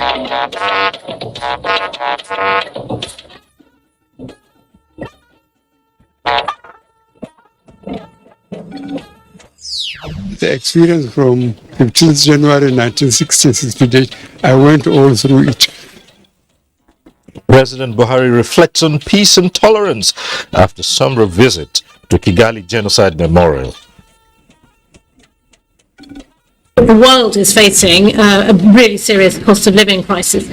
The experience from 15th January 1966 to date, I went all through it. President Buhari reflects on peace and tolerance after summer visit to Kigali Genocide Memorial. The world is facing a really serious cost of living crisis.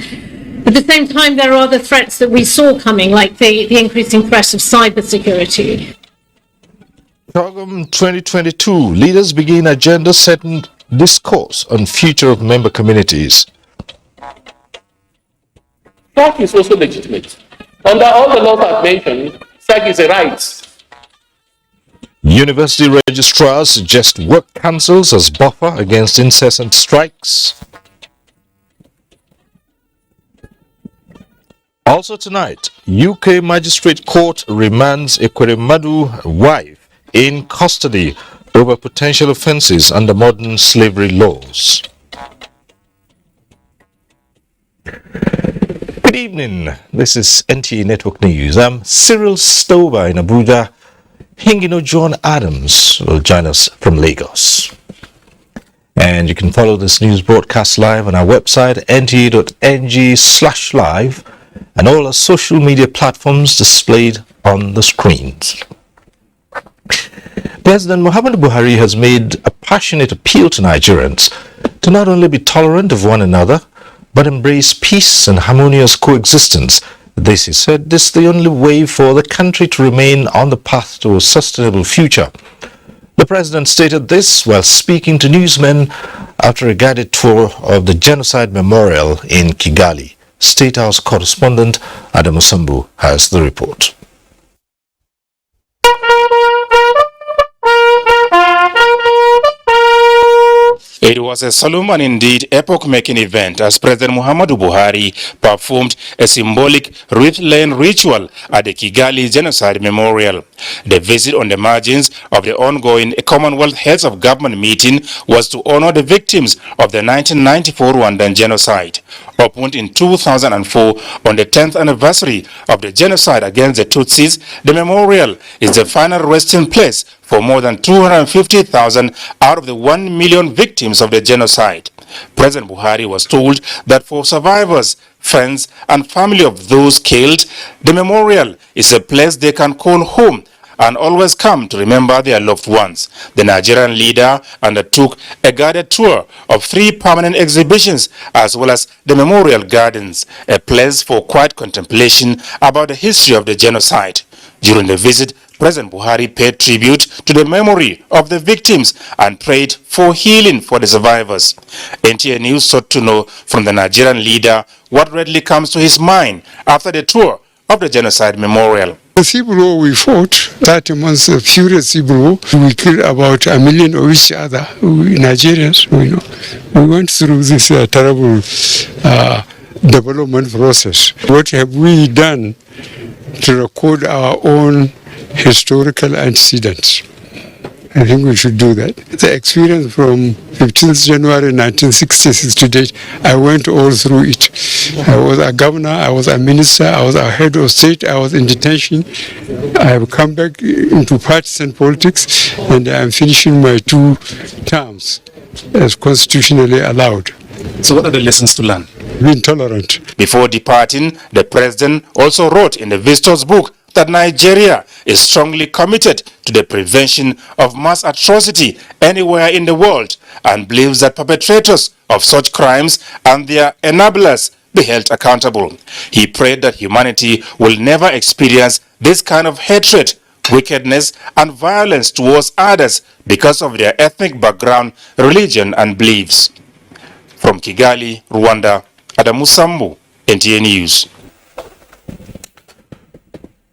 At the same time, there are other threats that we saw coming, like the increasing threat of cybersecurity. Chogum 2022, leaders begin agenda-setting discourse on future of member communities. Strike is also legitimate. Under all the laws I've mentioned, strike is a right. University registrars suggest work councils as buffer against incessant strikes. Also tonight, UK Magistrate Court remands Ekweremadu wife in custody over potential offences under modern slavery laws. Good evening, this is NTA Network News. I'm Cyril Stover in Abuja. Hingino John Adams will join us from Lagos. And you can follow this news broadcast live on our website nta.ng/live and all our social media platforms displayed on the screens. President Muhammadu Buhari has made a passionate appeal to Nigerians to not only be tolerant of one another, but embrace peace and harmonious coexistence. This, he said, is the only way for the country to remain on the path to a sustainable future. The president stated this while speaking to newsmen after a guided tour of the Genocide Memorial in Kigali. State House correspondent Adam Osambu has the report. It was a solemn and indeed epoch-making event as President Muhammadu Buhari performed a symbolic wreath-laying ritual at the Kigali Genocide Memorial. The visit on the margins of the ongoing Commonwealth Heads of Government meeting was to honor the victims of the 1994 Rwandan genocide. Opened in 2004 on the 10th anniversary of the genocide against the Tutsis, the memorial is the final resting place for more than 250,000 out of the 1 million victims of the genocide. President Buhari was told that for survivors, friends, and family of those killed, the memorial is a place they can call home and always come to remember their loved ones. The Nigerian leader undertook a guided tour of 3 permanent exhibitions as well as the Memorial Gardens, a place for quiet contemplation about the history of the genocide. During the visit, President Buhari paid tribute to the memory of the victims and prayed for healing for the survivors. NTA News sought to know from the Nigerian leader what readily comes to his mind after the tour of the Genocide Memorial. The civil war we fought, 30 months of furious civil war, we killed about 1 million of each other, Nigerians, We went through this terrible development process. What have we done to record our own historical antecedents? I think we should do that. The experience from 15th January 1966 to date, I went all through it. I was a governor, I was a minister, I was a head of state, I was in detention. I have come back into partisan politics and I am finishing my 2 terms as constitutionally allowed. So what are the lessons to learn? Being tolerant. Before departing, the president also wrote in the visitor's book that Nigeria is strongly committed to the prevention of mass atrocity anywhere in the world and believes that perpetrators of such crimes and their enablers be held accountable. He prayed that humanity will never experience this kind of hatred, wickedness, and violence towards others because of their ethnic background, religion, and beliefs. From Kigali, Rwanda, Adamu Sambu, NTA News.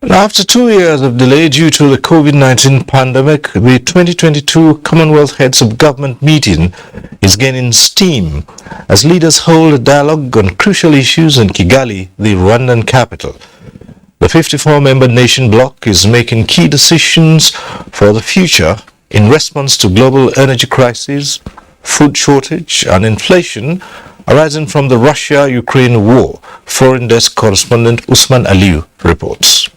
After 2 years of delay due to the COVID-19 pandemic, the 2022 Commonwealth Heads of Government meeting is gaining steam as leaders hold a dialogue on crucial issues in Kigali, the Rwandan capital. The 54-member nation bloc is making key decisions for the future in response to global energy crisis, food shortage, and inflation, arising from the Russia-Ukraine war. Foreign desk correspondent Usman Aliyu reports.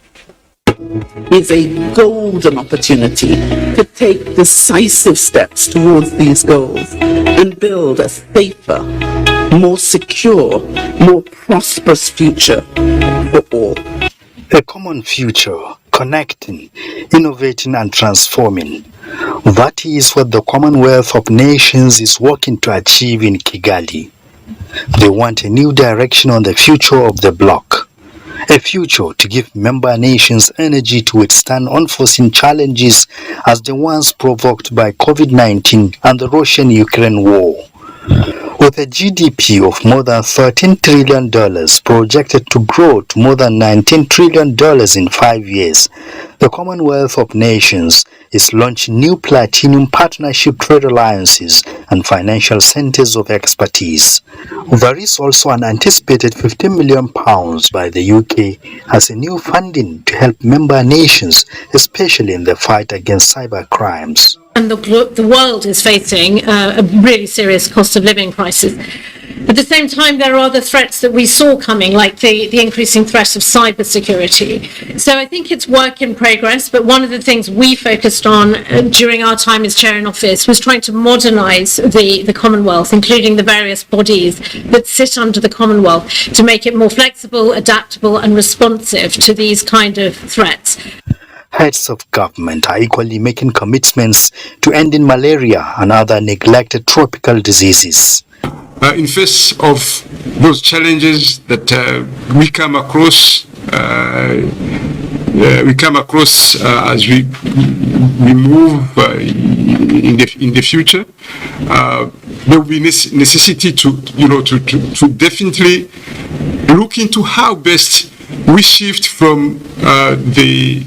Is a golden opportunity to take decisive steps towards these goals and build a safer, more secure, more prosperous future for all. A common future, connecting, innovating and transforming. That is what the Commonwealth of Nations is working to achieve in Kigali. They want a new direction on the future of the bloc. A future to give member nations energy to withstand unforeseen challenges as the ones provoked by COVID-19 and the Russian-Ukraine war. With a GDP of more than $13 trillion projected to grow to more than $19 trillion in 5 years, the Commonwealth of Nations is launching new platinum partnership trade alliances and financial centers of expertise. There is also an anticipated £15 million by the UK as a new funding to help member nations, especially in the fight against cyber crimes. And the world is facing a really serious cost of living crisis. At the same time, there are other threats that we saw coming, like the increasing threat of cybersecurity. So I think it's work in progress, but one of the things we focused on during our time as chair in office was trying to modernise the Commonwealth, including the various bodies that sit under the Commonwealth, to make it more flexible, adaptable and responsive to these kind of threats. Heads of government are equally making commitments to ending malaria and other neglected tropical diseases. In face of those challenges that we come across as we move in the future, there will be necessity to definitely look into how best we shift from the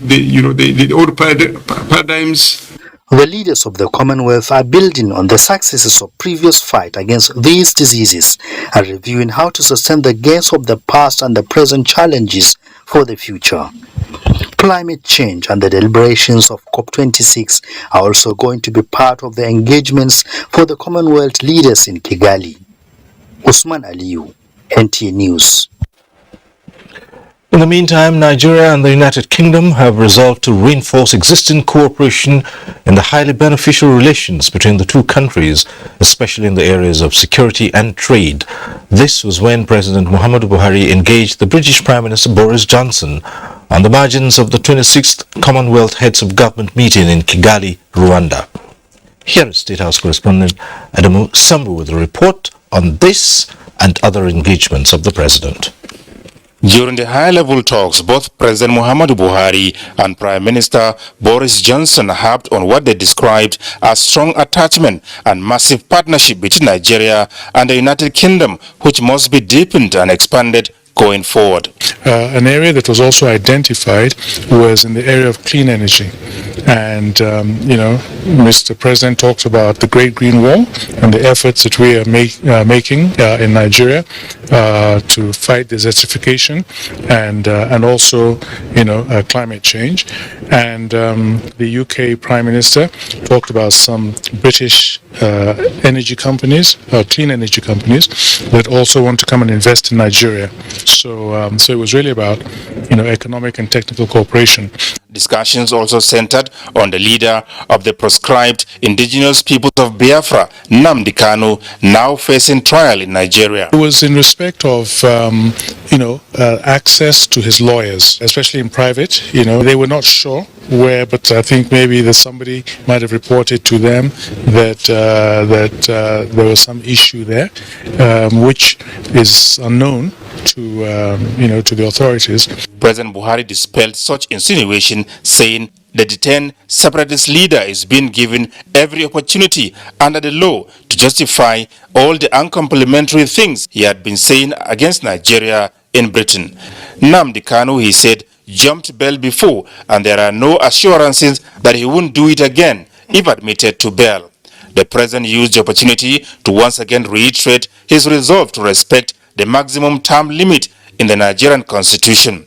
old paradigms. The leaders of the Commonwealth are building on the successes of previous fight against these diseases and reviewing how to sustain the gains of the past and the present challenges for the future. Climate change and the deliberations of COP26 are also going to be part of the engagements for the Commonwealth leaders in Kigali. Usman Aliyu, NTA News. In the meantime, Nigeria and the United Kingdom have resolved to reinforce existing cooperation in the highly beneficial relations between the two countries, especially in the areas of security and trade. This was when President Muhammadu Buhari engaged the British Prime Minister Boris Johnson on the margins of the 26th Commonwealth Heads of Government meeting in Kigali, Rwanda. Here is State House correspondent Adamu Sambu with a report on this and other engagements of the President. During the high-level talks, both President Muhammadu Buhari and Prime Minister Boris Johnson harped on what they described as strong attachment and massive partnership between Nigeria and the United Kingdom, which must be deepened and expanded going forward. An area that was also identified was in the area of clean energy. And, Mr. President talked about the Great Green Wall and the efforts that we are making in Nigeria to fight desertification and also, climate change. And the UK Prime Minister talked about some British energy companies, clean energy companies, that also want to come and invest in Nigeria. So it was really about, economic and technical cooperation. Discussions also centered on the leader of the proscribed indigenous peoples of Biafra, Nnamdi Kanu, now facing trial in Nigeria. It was in respect of, access to his lawyers, especially in private. They were not sure where, but I think maybe that somebody might have reported to them that there was some issue there, which is unknown to the authorities. President Buhari dispelled such insinuation, saying the detained separatist leader is being given every opportunity under the law to justify all the uncomplimentary things he had been saying against Nigeria in Britain. Nnamdi Kanu, he said, jumped bail before, and there are no assurances that he won't do it again if admitted to bail. The president used the opportunity to once again reiterate his resolve to respect the maximum term limit in the Nigerian constitution.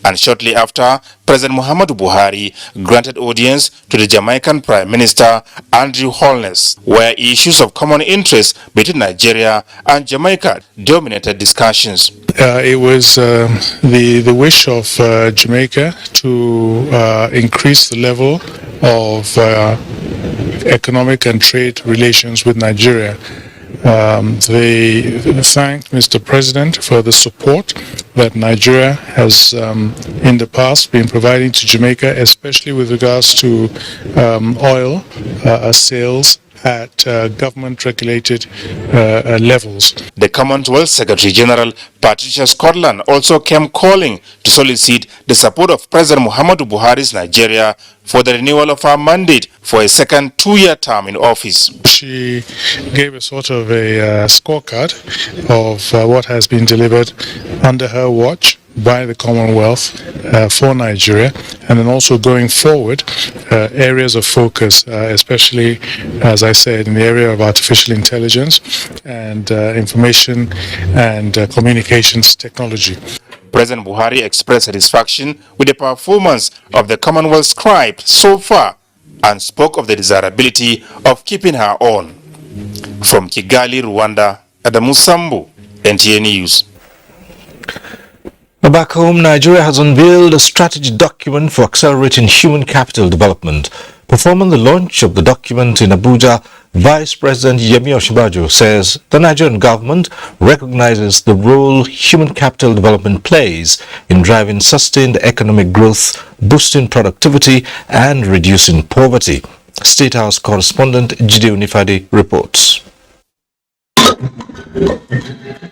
And shortly after, President Muhammadu Buhari granted audience to the Jamaican Prime Minister Andrew Holness, where issues of common interest between Nigeria and Jamaica dominated discussions. It was the wish of Jamaica to increase the level of economic and trade relations with Nigeria. They thanked Mr. President for the support that Nigeria has in the past been providing to Jamaica, especially with regards to oil sales at government-regulated levels. The Commonwealth Secretary-General Patricia Scotland also came calling to solicit the support of President Muhammadu Buhari's Nigeria for the renewal of her mandate for a second two-year term in office. She gave a sort of a scorecard of what has been delivered under her watch by the Commonwealth for Nigeria, and then also going forward areas of focus, especially, as I said, in the area of artificial intelligence and information and communications technology. President Buhari expressed satisfaction with the performance of the Commonwealth scribe so far and spoke of the desirability of keeping her on. From Kigali, Rwanda, Adamu Sambu, NTA News. Back home, Nigeria has unveiled a strategy document for accelerating human capital development. Performing the launch of the document in Abuja, Vice President Yemi Osinbajo says the Nigerian government recognizes the role human capital development plays in driving sustained economic growth, boosting productivity, and reducing poverty. State House correspondent Jide Onifade reports.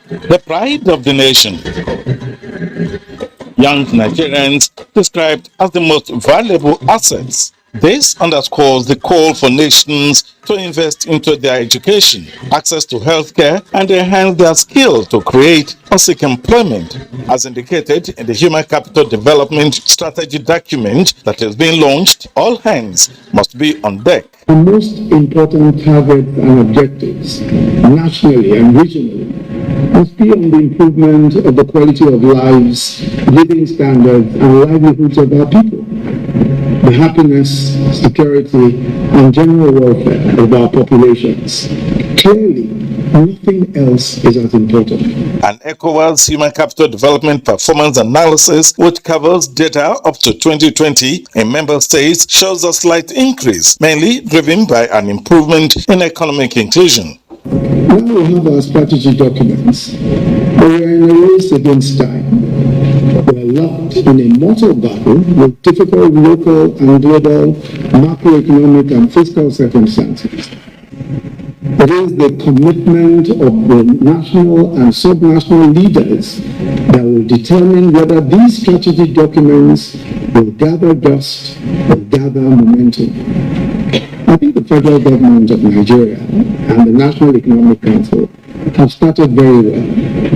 The pride of the nation. Young Nigerians described as the most valuable assets. This underscores the call for nations to invest into their education, access to healthcare, and enhance their skills to create or seek employment, as indicated in the Human Capital Development Strategy document that has been launched. All hands must be on deck. The most important targets and objectives, nationally and regionally, must be on the improvement of the quality of lives, living standards, and livelihoods of our people, the happiness, security, and general welfare of our populations. Clearly, nothing else is as important. An ECOWAS Human Capital Development Performance Analysis, which covers data up to 2020 in member states, shows a slight increase, mainly driven by an improvement in economic inclusion. Now we have our strategy documents, but we are in a race against time. We are locked in a mortal battle with difficult local and global macroeconomic and fiscal circumstances. It is the commitment of the national and subnational leaders that will determine whether these strategy documents will gather dust or gather momentum. I think the federal government of Nigeria and the National Economic Council have started very well.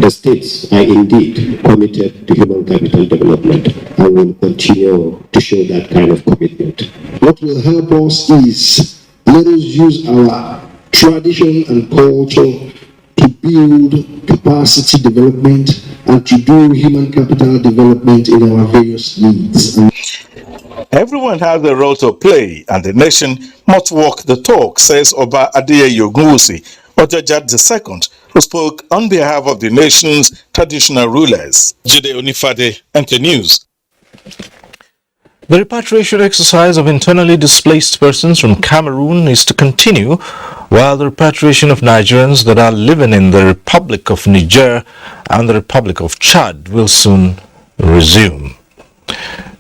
The states are indeed committed to human capital development and will continue to show that kind of commitment. What will help us is let us use our tradition and culture to build capacity development and to do human capital development in our various needs. Everyone has a role to play, and the nation must walk the talk, says Oba Adeye Ogunwusi, Ojajad II, who spoke on behalf of the nation's traditional rulers. Jide Onifade, NTA News. The repatriation exercise of internally displaced persons from Cameroon is to continue, while the repatriation of Nigerians that are living in the Republic of Niger and the Republic of Chad will soon resume.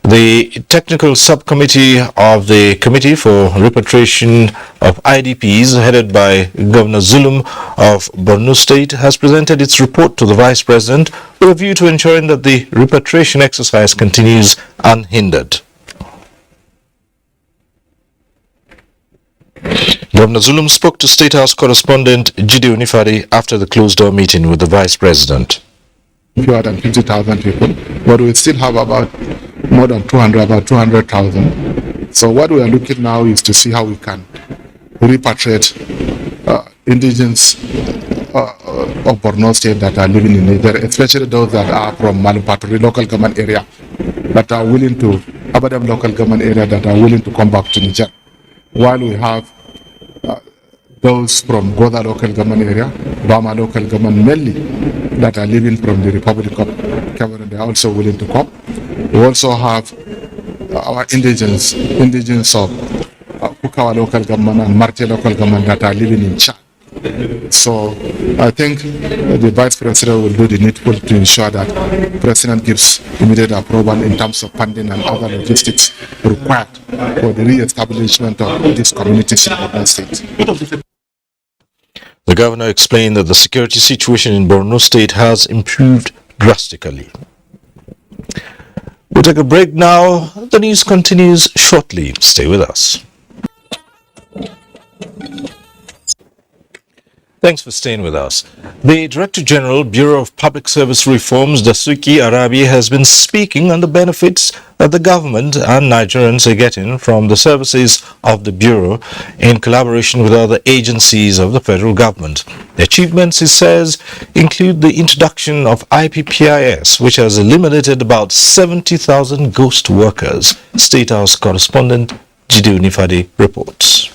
The technical subcommittee of the Committee for Repatriation of IDPs, headed by Governor Zulum of Borno State, has presented its report to the Vice President with a view to ensuring that the repatriation exercise continues unhindered. Governor Zulum spoke to State House correspondent Jide Onifade after the closed-door meeting with the Vice President. Fewer than 50,000 people, but we still have about more than 200,000. So what we are looking now is to see how we can repatriate indigents of Borno State that are living in Niger, especially those that are from Malipaturi local government area that are willing to, Abadam local government area that are willing to come back to Niger. While we have those from Goda local government area, Bama local government mainly, that are living from the Republic of Cameroon, they are also willing to come. We also have our indigenous of Kukawa local government and Marte local government that are living in Chad. So I think the Vice President will do the needful to ensure that the President gives immediate approval in terms of funding and other logistics required for the re-establishment of these communities in Borno State. The governor explained that the security situation in Borno State has improved drastically. We'll take a break now. The news continues shortly. Stay with us. Thanks for staying with us. The Director General, Bureau of Public Service Reforms, Dasuki Arabi, has been speaking on the benefits that the government and Nigerians are getting from the services of the Bureau in collaboration with other agencies of the federal government. The achievements, he says, include the introduction of IPPIS, which has eliminated about 70,000 ghost workers. State House correspondent Jide Onifade reports.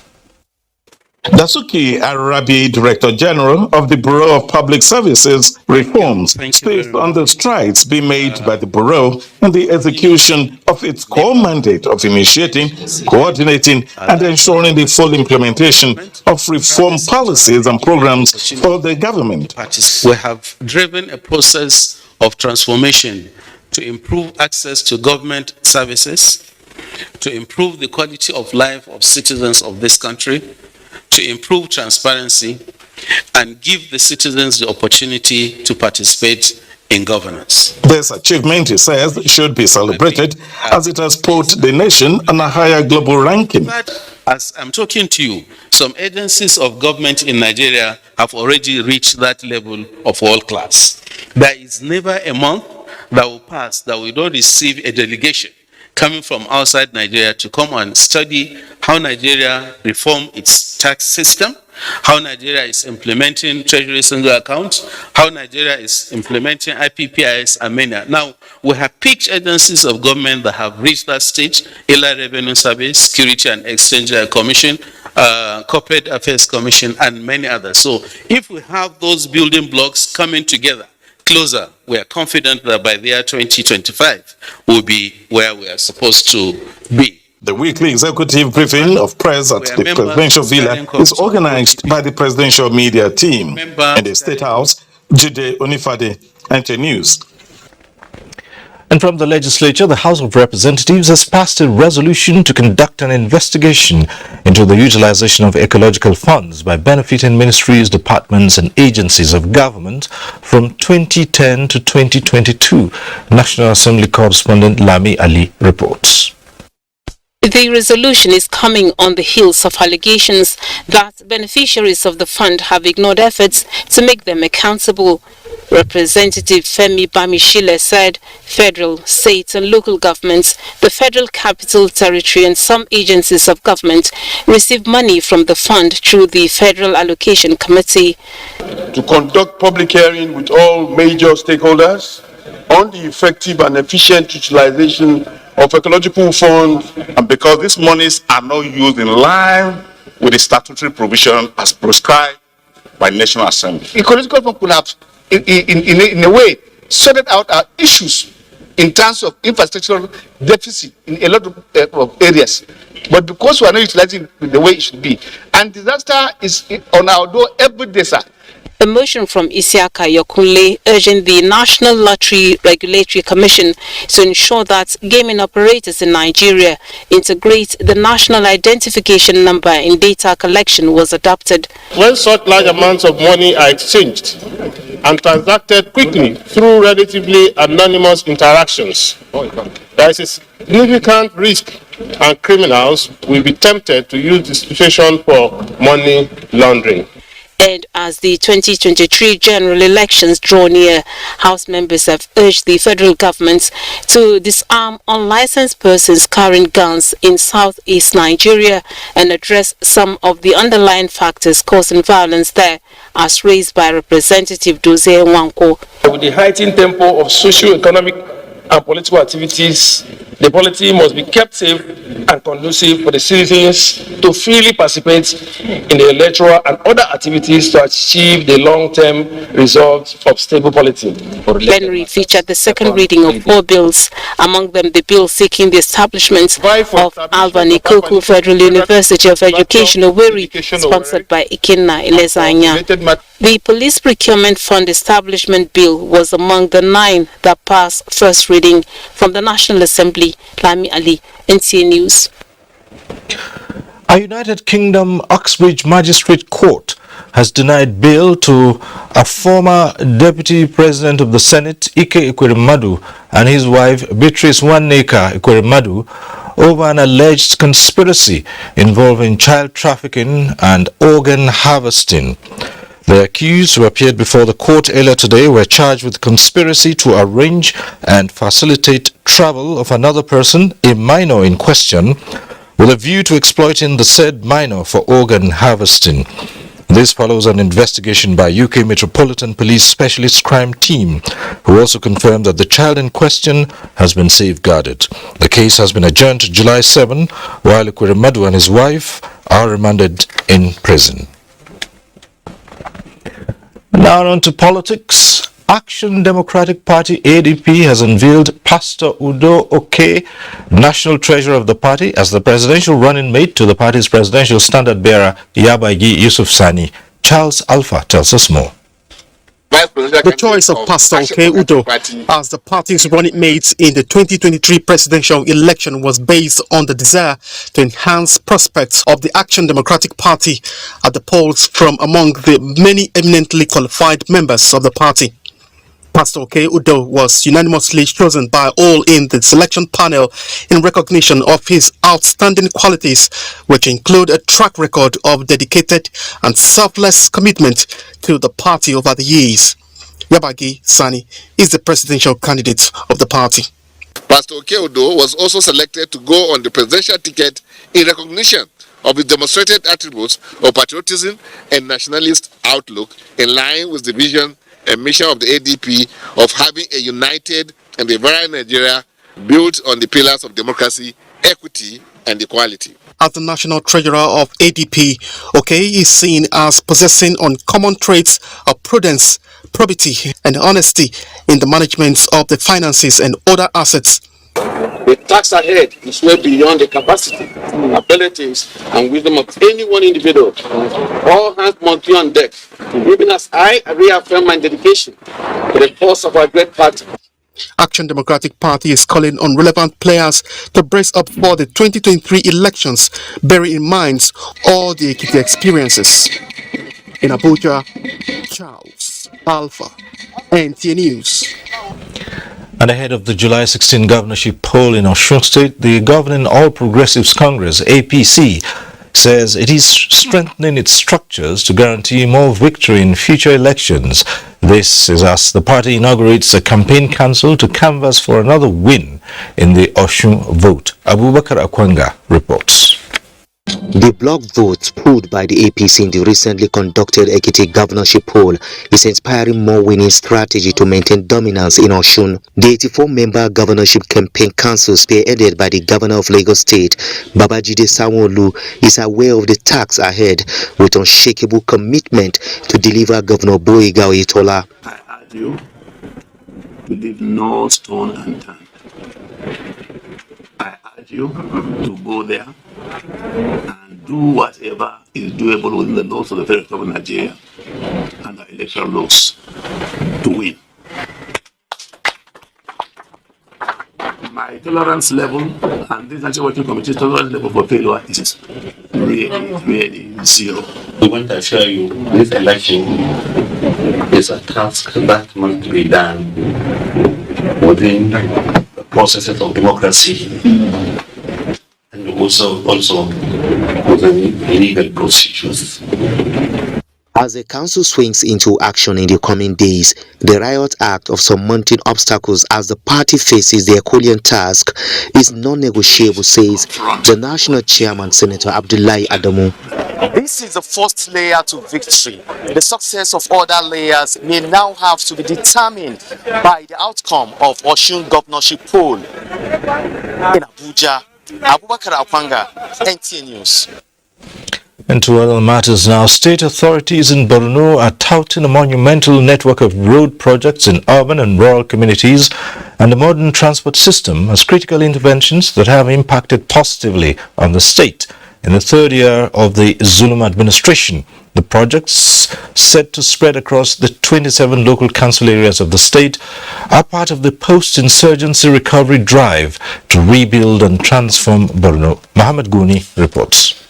Dasuki Arabi, Director General of the Bureau of Public Services Reforms, speaks on the strides being made by the Bureau in the execution of its core mandate of initiating, coordinating, and ensuring the full implementation of reform policies and programs for the government. We have driven a process of transformation to improve access to government services, to improve the quality of life of citizens of this country, to improve transparency, and give the citizens the opportunity to participate in governance. This achievement, he says, should be celebrated as it has put the nation on a higher global ranking. As I'm talking to you, some agencies of government in Nigeria have already reached that level of world class. There is never a month that will pass that we don't receive a delegation coming from outside Nigeria to come and study how Nigeria reform its tax system, how Nigeria is implementing Treasury Single Account, how Nigeria is implementing IPPIS and many. Now, we have picked agencies of government that have reached that stage: Inland Revenue Service, Security and Exchange Commission, Corporate Affairs Commission, and many others. So if we have those building blocks coming together closer, we are confident that by the year 2025, we'll be where we are supposed to be. The weekly executive briefing of press at the presidential villa is organized by the presidential media team. In the State House, Jide Onifade, NTA News. And from the legislature, the House of Representatives has passed a resolution to conduct an investigation into the utilization of ecological funds by benefiting ministries, departments, and agencies of government from 2010 to 2022. National Assembly correspondent Lami Ali reports. The resolution is coming on the heels of allegations that beneficiaries of the fund have ignored efforts to make them accountable. Representative Femi Bamishile said federal, state and local governments, the Federal Capital Territory and some agencies of government receive money from the fund through the Federal Allocation Committee. To conduct public hearing with all major stakeholders on the effective and efficient utilization of ecological funds, and because these monies are not used in line with the statutory provision as prescribed by the National Assembly. Ecological fund could have, in a way, sorted out our issues in terms of infrastructural deficit in a lot of areas. But because we are not utilizing it the way it should be, and disaster is on our door every day, sir. A motion from Isiaka Yokunle urging the National Lottery Regulatory Commission to ensure that gaming operators in Nigeria integrate the national identification number in data collection was adopted. When such large amounts of money are exchanged and transacted quickly through relatively anonymous interactions, there is a significant risk and criminals will be tempted to use the situation for money laundering. And as the 2023 general elections draw near, House members have urged the federal government to disarm unlicensed persons carrying guns in southeast Nigeria and address some of the underlying factors causing violence there, as raised by Representative Dozie Nwanko. With the heightened tempo of socio-economic and political activities, the polity must be kept safe and conducive for the citizens to freely participate in the electoral and other activities to achieve the long-term results of stable polity. Plenary featured the second reading of 4 bills, among them the bill seeking the establishment of Alvan Ikoku Federal University of Education, Owerri, sponsored by Ikenna Elezanya. The Police Procurement Fund Establishment Bill was among the 9 that passed first reading from the National Assembly. Lami Ali, NTA News. A United Kingdom Uxbridge Magistrate Court has denied bail to a former Deputy President of the Senate, Ike Ekweremadu, and his wife, Beatrice Waneka Ekweremadu, over an alleged conspiracy involving child trafficking and organ harvesting. The accused, who appeared before the court earlier today, were charged with conspiracy to arrange and facilitate travel of another person, a minor in question, with a view to exploiting the said minor for organ harvesting. This follows an investigation by UK Metropolitan Police Specialist Crime Team, who also confirmed that the child in question has been safeguarded. The case has been adjourned to July 7, while Ekweremadu and his wife are remanded in prison. Now on to politics. Action Democratic Party ADP has unveiled Pastor Udo Oke, National Treasurer of the party, as the presidential running mate to the party's presidential standard bearer, Yabagi Yusuf Sani. Charles Alpha tells us more. The choice of Pastor Oke Udo as the party's running mate in the 2023 presidential election was based on the desire to enhance prospects of the Action Democratic Party at the polls from among the many eminently qualified members of the party. Pastor Oke Udo was unanimously chosen by all in the selection panel in recognition of his outstanding qualities, which include a track record of dedicated and selfless commitment to the party over the years. Yabagi Sani is the presidential candidate of the party. Pastor Oke Udo was also selected to go on the presidential ticket in recognition of his demonstrated attributes of patriotism and nationalist outlook, in line with the vision and mission of the ADP of having a united and a vibrant Nigeria built on the pillars of democracy, equity, and equality. As the national treasurer of ADP, Oke is seen as possessing uncommon traits of prudence, probity, and honesty in the management of the finances and other assets. The task ahead is way beyond the capacity, abilities, and wisdom of any one individual. All hands must be on deck, even as I reaffirm my dedication to the cause of our great party. Action Democratic Party is calling on relevant players to brace up for the 2023 elections, bearing in mind all the experiences. In Abuja, Charles Alpha, NTA News. And ahead of the July 16 governorship poll in Osun State, the governing All Progressives Congress, APC, says it is strengthening its structures to guarantee more victory in future elections. This is as the party inaugurates a campaign council to canvass for another win in the Osun vote. Abubakar Akwanga reports. The block vote pulled by the APC in the recently conducted Ekiti governorship poll is inspiring more winning strategy to maintain dominance in Osun. The 84-member governorship campaign council, spearheaded by the governor of Lagos State, Babajide Sanwo-Olu, is aware of the task ahead with unshakable commitment to deliver Governor Boyega Oyetola. I urge you to leave no stone unturned. I urge you to go there and do whatever is doable within the laws of the Federal Republic of Nigeria and the electoral laws to win. My tolerance level and this National Working Committee's tolerance level for failure is really zero. We want to assure you this election is a task that must be done within the processes of democracy and also within legal procedures. As the council swings into action in the coming days, the riot act of surmounting obstacles as the party faces the Herculean task is non-negotiable, says the national chairman, Senator Abdullahi Adamu. This is the first layer to victory. The success of other layers may now have to be determined by the outcome of Osun governorship poll. In Abuja, Abubakar Akwanga, NTA News. And to other matters now, state authorities in Borno are touting a monumental network of road projects in urban and rural communities and a modern transport system as critical interventions that have impacted positively on the state. In the third year of the Zulum administration, the projects, set to spread across the 27 local council areas of the state, are part of the post-insurgency recovery drive to rebuild and transform Borno. Muhammad Guni reports.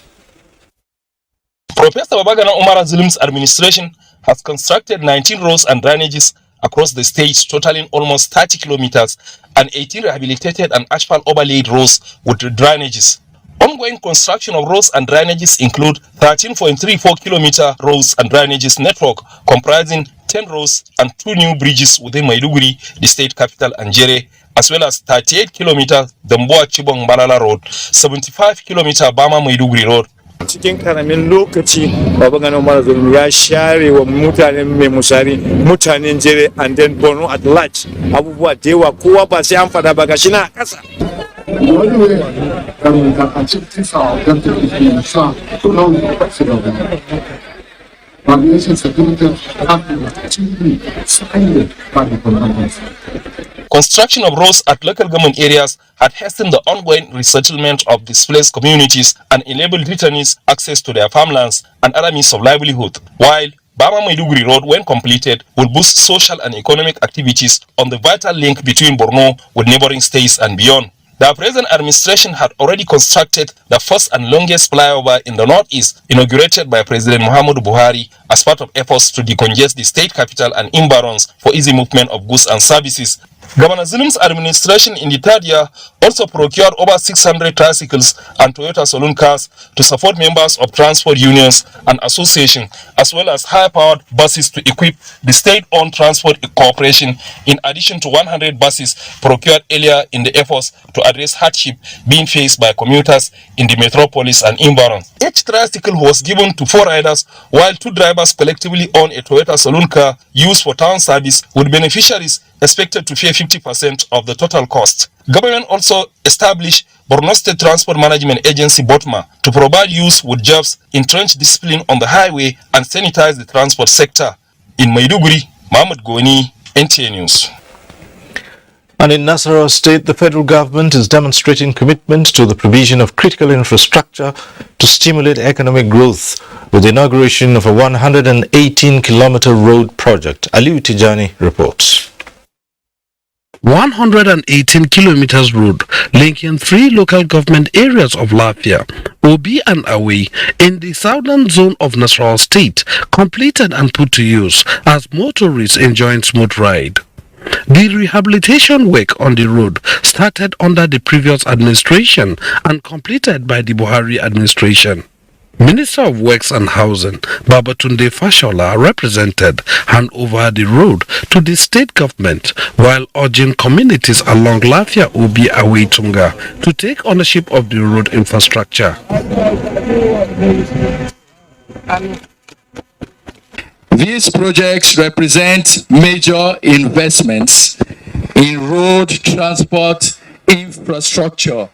Professor Babagana Umar Zulum's administration has constructed 19 roads and drainages across the state, totaling almost 30 kilometers, and 18 rehabilitated and asphalt overlaid roads with drainages. Ongoing construction of roads and drainages include 13.34 kilometer roads and drainages network comprising 10 roads and 2 new bridges within Maiduguri, the state capital, and Jere, as well as 38 kilometer Damboa Chibong Balala Road, 75 kilometer Bama Maiduguri Road. Cikin karamin lokaci Babagana Umar Zulum ya share wa mutanen mai musari mutanen Jere and then Borno at large abubuwa da yawa kowa ba sai an fada ba gashi na kasa. The only way that we can achieve this our objective is to ensure to know the success of the population security have been achieved signed by the government. Construction of roads at local government areas had hastened the ongoing resettlement of displaced communities and enabled returnees access to their farmlands and other means of livelihood, while Bama Maiduguri Road, when completed, will boost social and economic activities on the vital link between Borno with neighboring states and beyond. The present administration had already constructed the first and longest flyover in the northeast, inaugurated by President Muhammadu Buhari as part of efforts to decongest the state capital and environs for easy movement of goods and services. Governor Zulum's administration in the third year also procured over 600 tricycles and Toyota saloon cars to support members of transport unions and associations, as well as high-powered buses to equip the state-owned transport corporation, in addition to 100 buses procured earlier in the efforts to address hardship being faced by commuters in the metropolis and environs. Each tricycle was given to 4 riders, while 2 drivers collectively own a Toyota saloon car used for town service, with beneficiaries expected to pay 50% of the total cost. Government also established Borno State Transport Management Agency (BOTMA) to provide youth with jobs in trench discipline on the highway and sanitize the transport sector. In Maiduguri, Muhammad Goni, NTA News. And in Nasarawa State, the federal government is demonstrating commitment to the provision of critical infrastructure to stimulate economic growth with the inauguration of a 118-kilometer road project. Aliu Tijani reports. 118 kilometers road linking 3 local government areas of Lafia, Obi and Awe in the southern zone of Nasarawa State, completed and put to use as motorists enjoying smooth ride. The rehabilitation work on the road started under the previous administration and completed by the Buhari administration. Minister of Works and Housing, Babatunde Fashola, represented hand over the road to the state government while urging communities along Lafia Obi Awe Tunga to take ownership of the road infrastructure. These projects represent major investments in road transport infrastructure,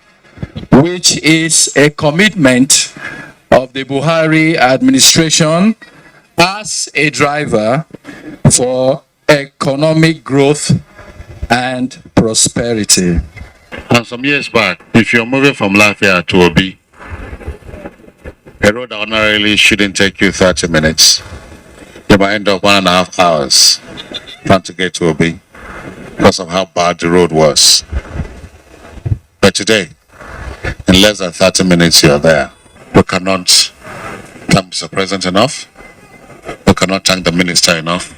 which is a commitment of the Buhari administration as a driver for economic growth and prosperity. And some years back, if you're moving from Lafia to Obi, a road that ordinarily shouldn't take you 30 minutes, you might end up 1.5 hours trying to get to Obi because of how bad the road was. But today, in less than 30 minutes, you're there. We cannot thank Mr. President enough. We cannot thank the minister enough.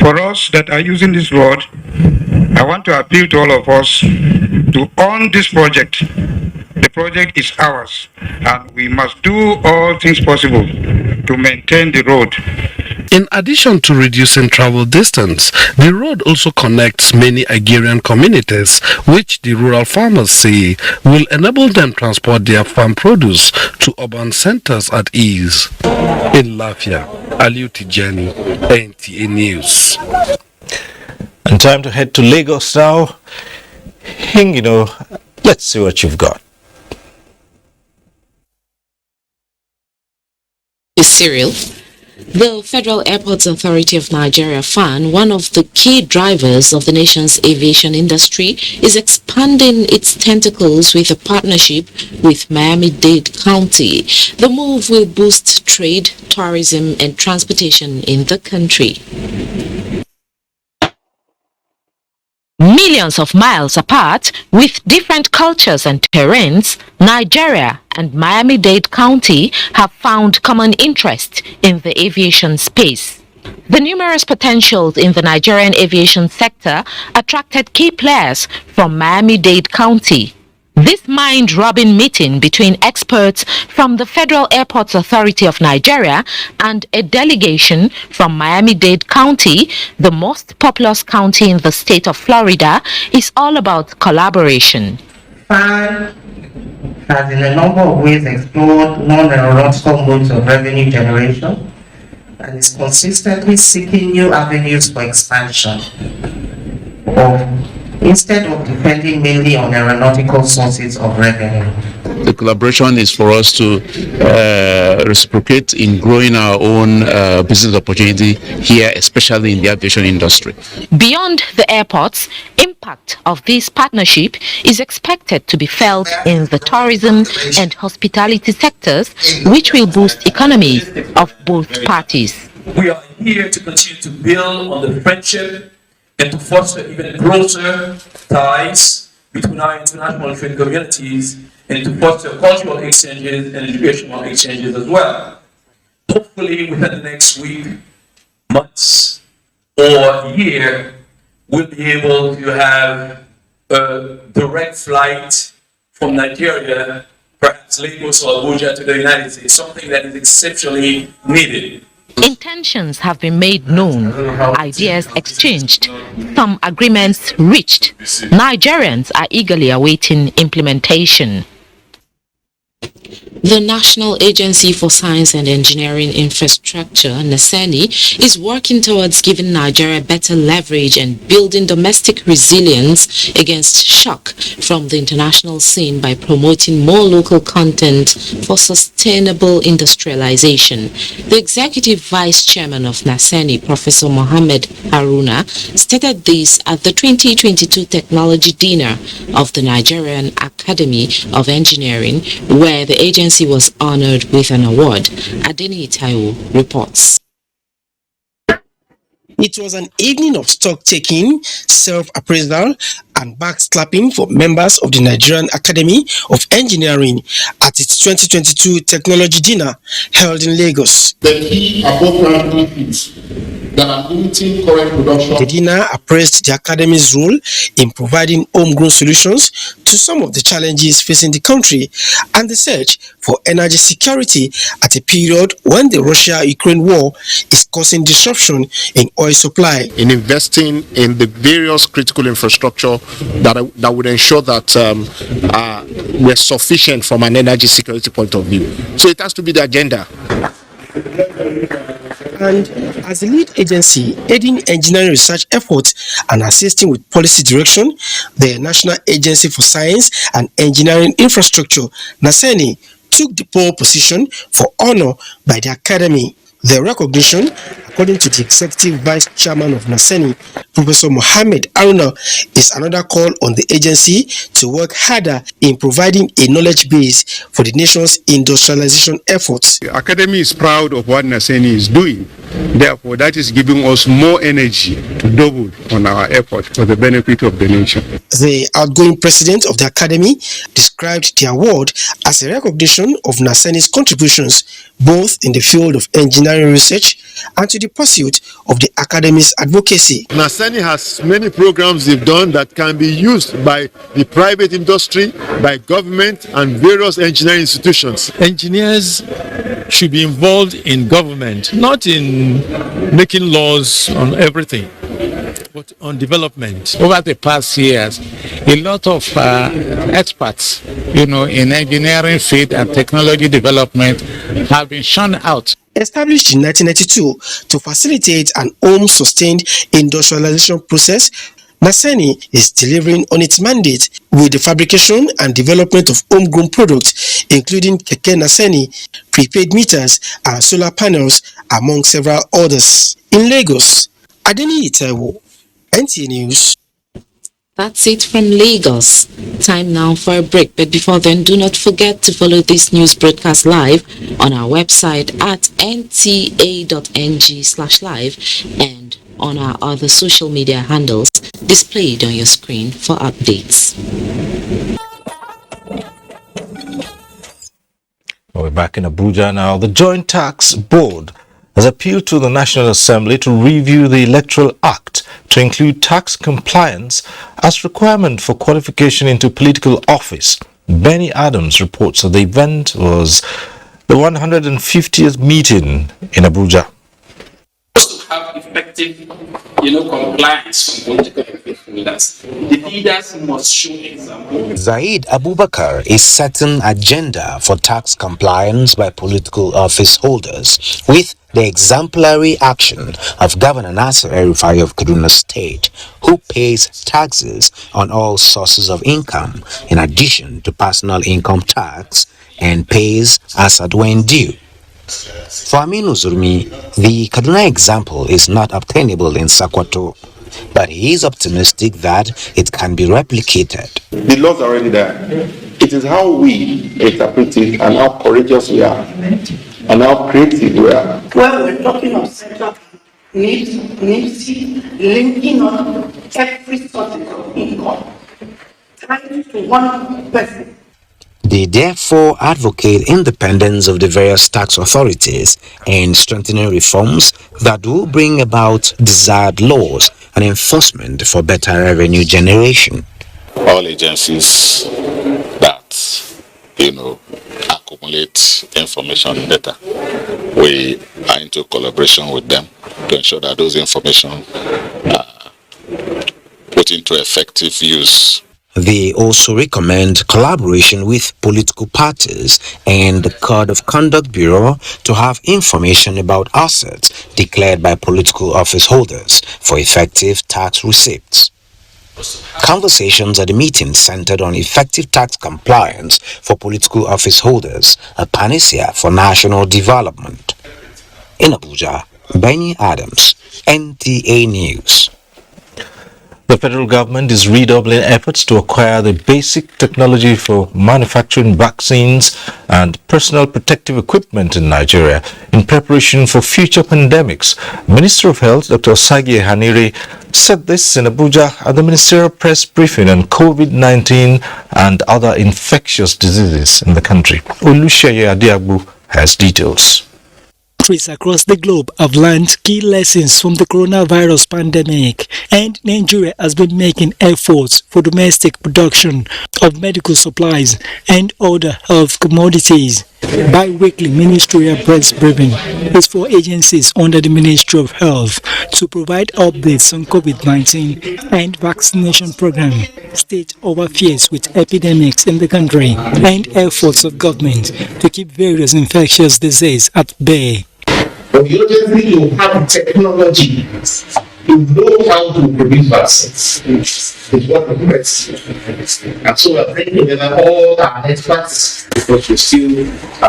For us that are using this road, I want to appeal to all of us to own this project. The project is ours, and we must do all things possible to maintain the road. In addition to reducing travel distance, the road also connects many agrarian communities, which the rural farmers say will enable them transport their farm produce to urban centers at ease. In Lafia, Aliu Tijani, NTA News. And time to head to Lagos now. Hingino, let's see what you've got. Cyril. The Federal Airports Authority of Nigeria, FAN, one of the key drivers of the nation's aviation industry, is expanding its tentacles with a partnership with Miami-Dade County. The move will boost trade, tourism, and transportation in the country. Millions of miles apart, with different cultures and terrains, Nigeria and Miami-Dade County have found common interest in the aviation space. The numerous potentials in the Nigerian aviation sector attracted key players from Miami-Dade County. This mind-rubbing meeting between experts from the Federal Airports Authority of Nigeria and a delegation from Miami-Dade County, the most populous county in the state of Florida, is all about collaboration. FAN has in a number of ways explored non-aeronautical modes of revenue generation and is consistently seeking new avenues for expansion. Instead of depending mainly on aeronautical sources of revenue. The collaboration is for us to reciprocate in growing our own business opportunity here, especially in the aviation industry. Beyond the airports, impact of this partnership is expected to be felt in the tourism and hospitality sectors, which will boost economies of both parties. We are here to continue to build on the friendship and to foster even closer ties between our international trade communities and to foster cultural exchanges and educational exchanges as well. Hopefully within the next week, months, or year, we'll be able to have a direct flight from Nigeria, perhaps Lagos or Abuja, to the United States, something that is exceptionally needed. Intentions have been made known, ideas exchanged, some agreements reached. Nigerians are eagerly awaiting implementation. The National Agency for Science and Engineering Infrastructure, NASENI, is working towards giving Nigeria better leverage and building domestic resilience against shock from the international scene by promoting more local content for sustainable industrialization. The Executive Vice Chairman of NASENI, Professor Mohammed Haruna, stated this at the 2022 Technology Dinner of the Nigerian Academy of Engineering, where the agency was honored with an award. Adeni Taiwo reports. It was an evening of stock-taking, self-appraisal, and backslapping for members of the Nigerian Academy of Engineering at its 2022 Technology Dinner held in Lagos. The key above-ground benefits that are limiting current production. The dinner appraised the Academy's role in providing homegrown solutions to some of the challenges facing the country and the search for energy security at a period when the Russia-Ukraine war is causing disruption in oil supply. In investing in the various critical infrastructure that would ensure that we're sufficient from an energy security point of view. So it has to be the agenda. And as the lead agency aiding engineering research efforts and assisting with policy direction, the National Agency for Science and Engineering Infrastructure, NASENI, took the pole position for honor by the Academy. The recognition, according to the Executive Vice Chairman of NASENI, Professor Mohammed Haruna, is another call on the agency to work harder in providing a knowledge base for the nation's industrialization efforts. The Academy is proud of what NASENI is doing. Therefore, that is giving us more energy to double on our effort for the benefit of the nation. The outgoing president of the Academy described the award as a recognition of NASENI's contributions both in the field of engineering inspiring research and to the pursuit of the academic's advocacy. NASENI has many programs they've done that can be used by the private industry, by government and various engineering institutions. Engineers should be involved in government, not in making laws on everything, but on development. Over the past years, a lot of experts, in engineering field and technology development have been shone out. Established in 1992 to facilitate an home-sustained industrialization process, NASENI is delivering on its mandate with the fabrication and development of homegrown products, including Keke NASENI, prepaid meters, and solar panels, among several others. In Lagos, Adeni Itewo, NTA News. That's it from Lagos. Time now for a break, but before then, do not forget to follow this news broadcast live on our website at nta.ng/live and on our other social media handles displayed on your screen for updates. We're back in Abuja now. The Joint Tax Board has appealed to the National Assembly to review the Electoral Act to include tax compliance as requirement for qualification into political office. Benny Adams reports that the event was the 150th meeting in Abuja. To have effective, compliance from political office holders, the leaders must show example. Zaid Abubakar is setting agenda for tax compliance by political office holders with the exemplary action of Governor Nasir El-Rufai of Kaduna State, who pays taxes on all sources of income in addition to personal income tax and pays as at when due. For Aminu Zurmi, the Kaduna example is not obtainable in Sokoto, but he is optimistic that it can be replicated. The laws are already there. It is how we interpret it and how courageous we are and how creative we are. Well, we're talking of central needs linking up every source of income, tied to one person. They therefore advocate independence of the various tax authorities and strengthening reforms that will bring about desired laws and enforcement for better revenue generation. All agencies that, accumulate information data, we are into collaboration with them to ensure that those information are put into effective use. They also recommend collaboration with political parties and the Code of Conduct Bureau to have information about assets declared by political office holders for effective tax receipts. Conversations at the meeting centered on effective tax compliance for political office holders, a panacea for national development. In Abuja, Benny Adams, NTA News. The federal government is redoubling efforts to acquire the basic technology for manufacturing vaccines and personal protective equipment in Nigeria in preparation for future pandemics. Minister of Health, Dr. Osagi Hanire, said this in Abuja at the ministerial press briefing on COVID-19 and other infectious diseases in the country. Olusheye Adiagbu has details. Countries across the globe have learned key lessons from the coronavirus pandemic, and Nigeria has been making efforts for domestic production of medical supplies and other health commodities. Bi-weekly ministerial press briefing is for agencies under the Ministry of Health to provide updates on COVID-19 and vaccination program, state of affairs with epidemics in the country, and efforts of government to keep various infectious diseases at bay. But the urgency to have technology to know how to produce vaccines is what the press. And so we're bringing together all our experts because we still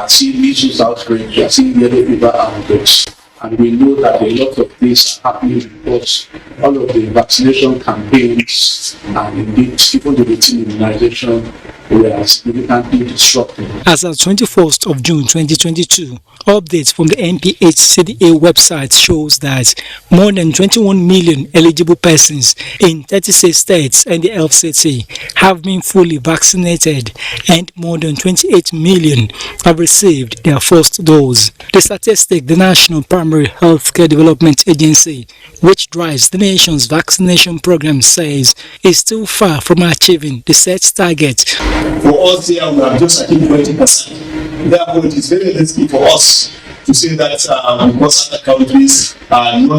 see measles outbreak, we are seeing yellow fever outbreaks. And we know that a lot of this are happening because all of the vaccination campaigns and indeed even the routine immunization we are significantly disrupted. As of 21st of June 2022, updates from the NPHCDA website shows that more than 21 million eligible persons in 36 states and the FCT have been fully vaccinated, and more than 28 million have received their first dose. The statistic, the National Primary Healthcare Development Agency, which drives the nation's vaccination program, says is still far from achieving the set target. For us here, we have just achieved 20%. Therefore, it is very risky for us to say that because other countries are no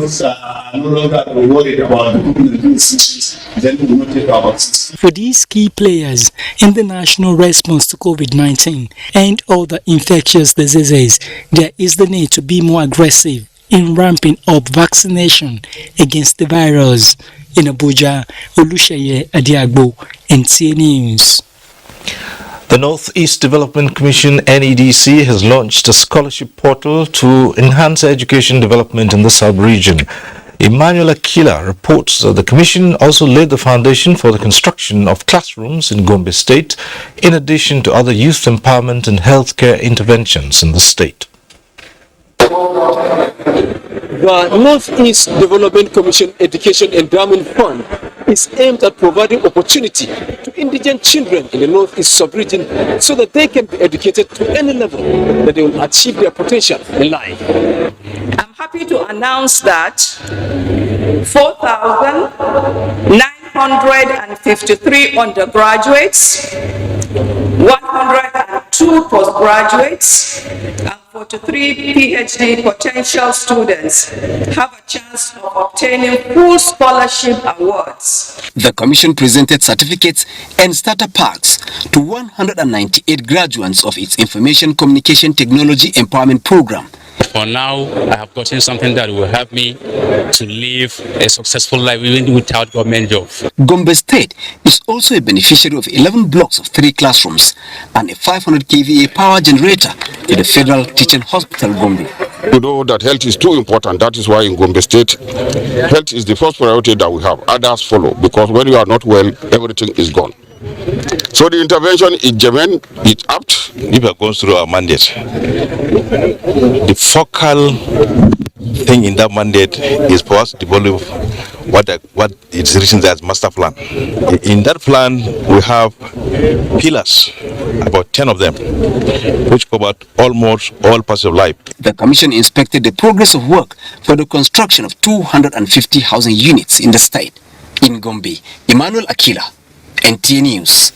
longer worried about the COVID-19 situation, then we will not take our vaccines. For these key players in the national response to COVID-19 and other infectious diseases, there is the need to be more aggressive in ramping up vaccination against the virus. In Abuja, Olusheye Adiagbo, NTA News. The Northeast Development Commission (NEDC) has launched a scholarship portal to enhance education development in the sub-region. Emmanuel Akila reports that the commission also laid the foundation for the construction of classrooms in Gombe State, in addition to other youth empowerment and healthcare interventions in the state. The Northeast Development Commission Education Endowment Fund is aimed at providing opportunity to indigent children in the Northeast sub-region so that they can be educated to any level that they will achieve their potential in life. I'm happy to announce that 4,953 undergraduates, 102 postgraduates, and 43 PhD potential students have a chance of obtaining full scholarship awards. The commission presented certificates and starter packs to 198 graduates of its Information Communication Technology Empowerment Program. For now, I have gotten something that will help me to live a successful life even without government job. Gombe State is also a beneficiary of 11 blocks of 3 classrooms and a 500 kVA power generator to the Federal Teaching Hospital, Gombe. You know that health is too important. That is why in Gombe State, health is the first priority that we have. Others follow, because when you are not well, everything is gone. So the intervention is genuine, it's apt. If we are going through our mandate, the focal thing in that mandate is for us to develop what is written as master plan. In that plan, we have pillars, about 10 of them, which cover almost all parts of life. The commission inspected the progress of work for the construction of 250 housing units in the state. In Gombe, Emmanuel Akila, NTA News.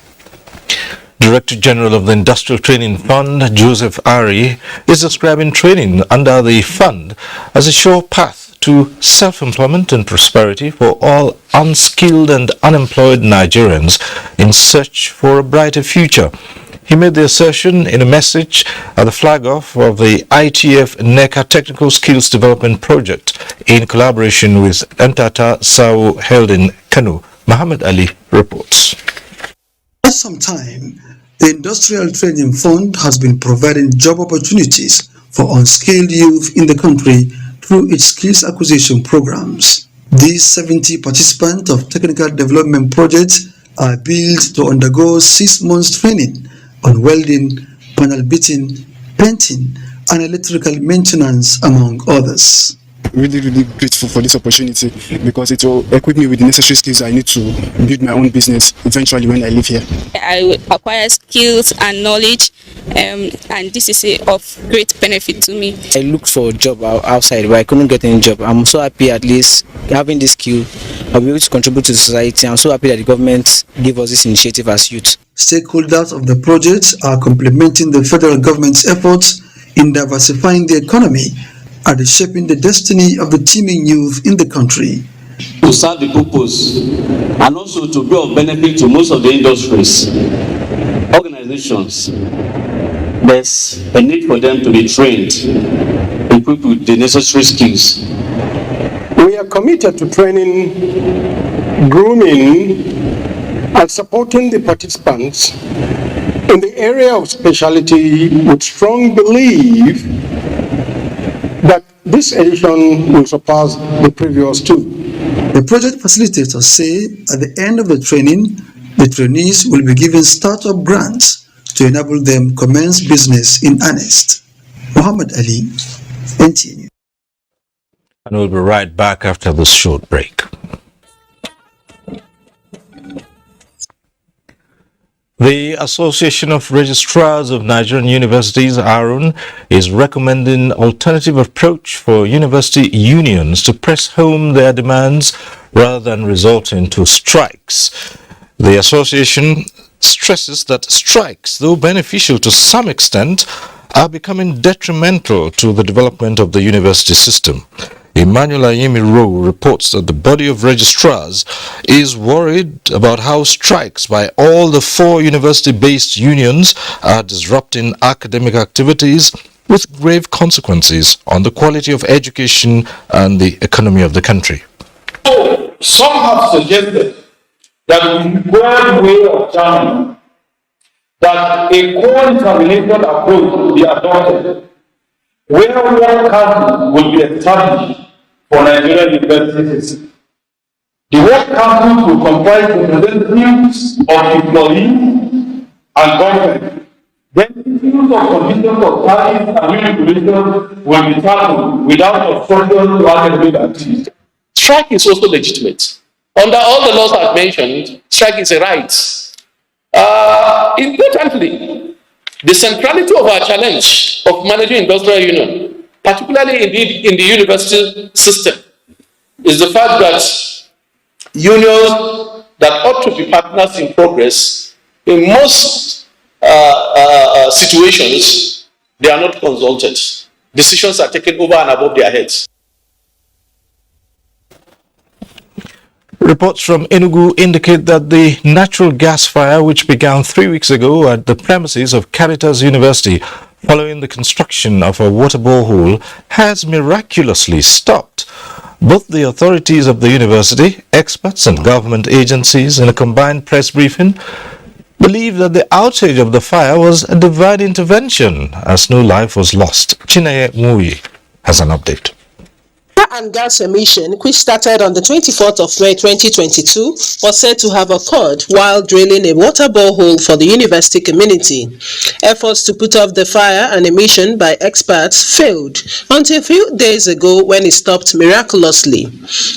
Director General of the Industrial Training Fund, Joseph Ari, is describing training under the fund as a sure path to self-employment and prosperity for all unskilled and unemployed Nigerians in search for a brighter future. He made the assertion in a message at the flag-off of the ITF NECA Technical Skills Development Project in collaboration with Ntata Sao held in Kano. Muhammad Ali reports. For some time, the Industrial Training Fund has been providing job opportunities for unskilled youth in the country through its skills acquisition programs. These 70 participants of technical development projects are billed to undergo 6 months training on welding, panel beating, painting, and electrical maintenance, among others. Really grateful for this opportunity because it will equip me with the necessary skills I need to build my own business eventually when I live here. I will acquire skills and knowledge, and this is of great benefit to me. I looked for a job outside, but I couldn't get any job. I'm so happy at least having this skill. I'll be able to contribute to the society. I'm so happy that the government gave us this initiative as youth. Stakeholders of the project are complementing the federal government's efforts in diversifying the economy and reshaping the destiny of the teeming youth in the country. To serve the purpose and also to be of benefit to most of the industries, organizations, there's a need for them to be trained, equipped with the necessary skills. We are committed to training, grooming, and supporting the participants in the area of specialty with strong belief that this edition will surpass the previous two. The project facilitators say at the end of the training, The trainees will be given startup grants to enable them commence business in earnest. Muhammad Ali, NTA News. And we'll be right back after this short break. The Association of Registrars of Nigerian Universities, ARUN, is recommending alternative approach for university unions to press home their demands rather than resorting to strikes. The association stresses that strikes, though beneficial to some extent, are becoming detrimental to the development of the university system. Emmanuel Ayemi Rowe reports that the body of registrars is worried about how strikes by all the 4 university-based unions are disrupting academic activities with grave consequences on the quality of education and the economy of the country. So, some have suggested that we go the way of Germany, that a co-determination approach will be adopted, where one council will be established for Nigerian universities. The work council will comprise representatives of employees and government. Then issues of conditions of service and regulation will be tackled without obstruction to academic activity. Strike is also legitimate. Under all the laws I've mentioned, strike is a right. Importantly, the centrality of our challenge of managing industrial union, particularly indeed in the university system, is the fact that unions that ought to be partners in progress, in most situations, they are not consulted. Decisions are taken over and above their heads. Reports from Enugu indicate that the natural gas fire, which began 3 weeks ago at the premises of Caritas University following the construction of a water borehole, has miraculously stopped. Both the authorities of the university, experts and government agencies in a combined press briefing believe that the outage of the fire was a divine intervention as no life was lost. Chineye Mui has an update. And gas emission, which started on the 24th of May 2022, was said to have occurred while drilling a water borehole for the university community. Efforts to put off the fire and emission by experts failed until a few days ago when it stopped miraculously.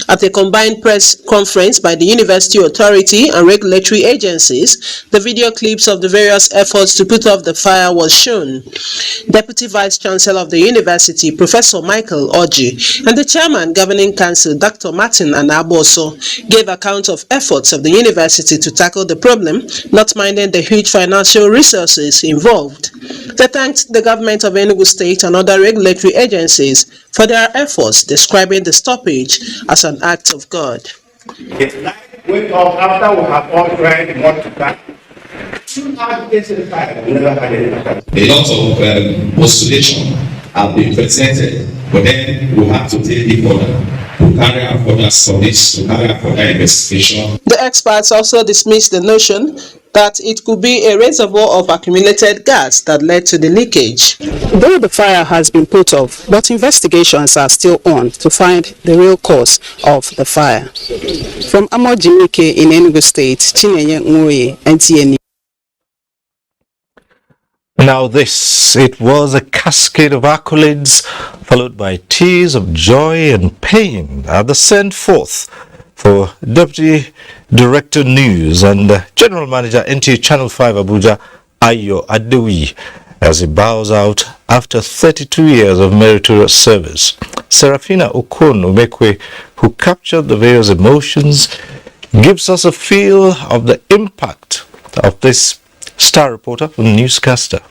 At a combined press conference by the university authority and regulatory agencies, the video clips of the various efforts to put off the fire was shown. Deputy Vice Chancellor of the university, Professor Michael Oji, and the Chairman Governing Council, Dr. Martin Anaboso, gave account of efforts of the university to tackle the problem, not minding the huge financial resources involved. They thanked the government of Enugu State and other regulatory agencies for their efforts, describing the stoppage as an act of God. It's like wake up after we have all tried not to die. A lot of postulation have been presented, but then we have to take it further, to carry out further studies, to carry out further investigation. The experts also dismissed the notion that it could be a reservoir of accumulated gas that led to the leakage. Though the fire has been put off, but investigations are still on to find the real cause of the fire. From Amojimike in Enugu State, Chineye Nwoye, NTA. Now this, it was a cascade of accolades followed by tears of joy and pain at the send forth for Deputy Director News and General Manager NTA Channel 5 Abuja, Ayo Adewi, as he bows out after 32 years of meritorious service. Serafina Okon Umekwe, who captured the various emotions, gives us a feel of the impact of this star reporter from Newscaster.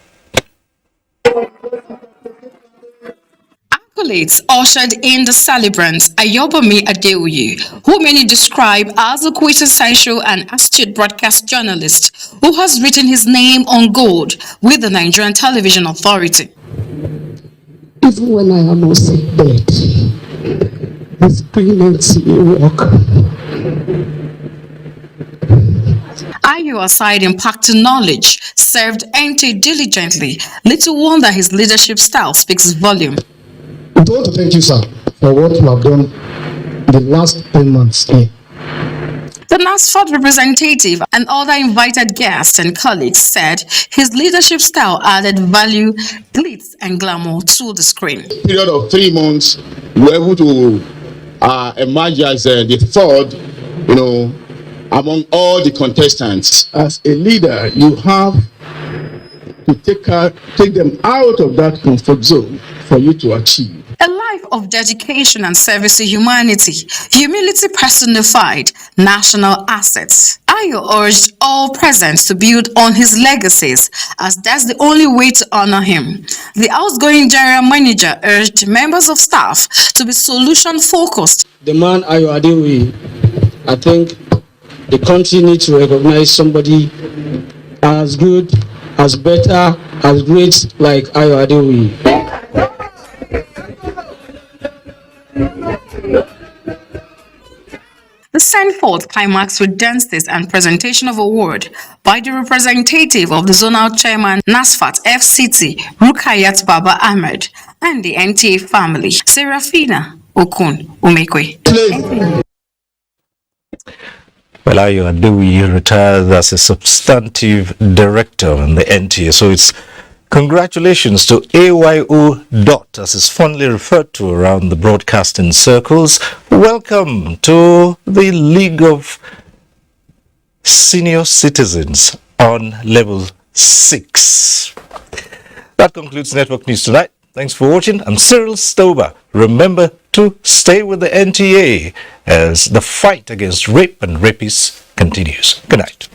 Accolades ushered in the celebrant Ayobami Adeoye, who many describe as a quintessential and astute broadcast journalist who has written his name on gold with the Nigerian Television Authority. Even when I am also dead, it's brilliant work. Ayo, aside impacting knowledge, served NTA diligently. Little wonder his leadership style speaks volume. I want to thank you, sir, for what you have done the last 10 months here. The NASFAT representative and other invited guests and colleagues said his leadership style added value, glitz and glamour to the screen. Period of 3 months, we were able to emerge as the third, among all the contestants. As a leader, you have to take them out of that comfort zone for you to achieve. A life of dedication and service to humanity, humility personified, national assets. Ayo urged all present to build on his legacies, as that's the only way to honor him. The outgoing general manager urged members of staff to be solution-focused. The man Ayo Adeoye, I think the country needs to recognize somebody as good, as better, as great like Ayo Adeoye. The send forth climax with dances and presentation of award by the representative of the zonal chairman NASFAT FCT, Rukayat Baba Ahmed, and the NTA family, Serafina Okun Umekwe. Well, Ayo Adeoye retired as a substantive director in the NTA, so it's congratulations to AYO Dot, as is fondly referred to around the broadcasting circles. Welcome to the League of Senior Citizens on Level 6. That concludes Network News tonight. Thanks for watching. I'm Cyril Stober. Remember to stay with the NTA as the fight against rape and rapists continues. Good night.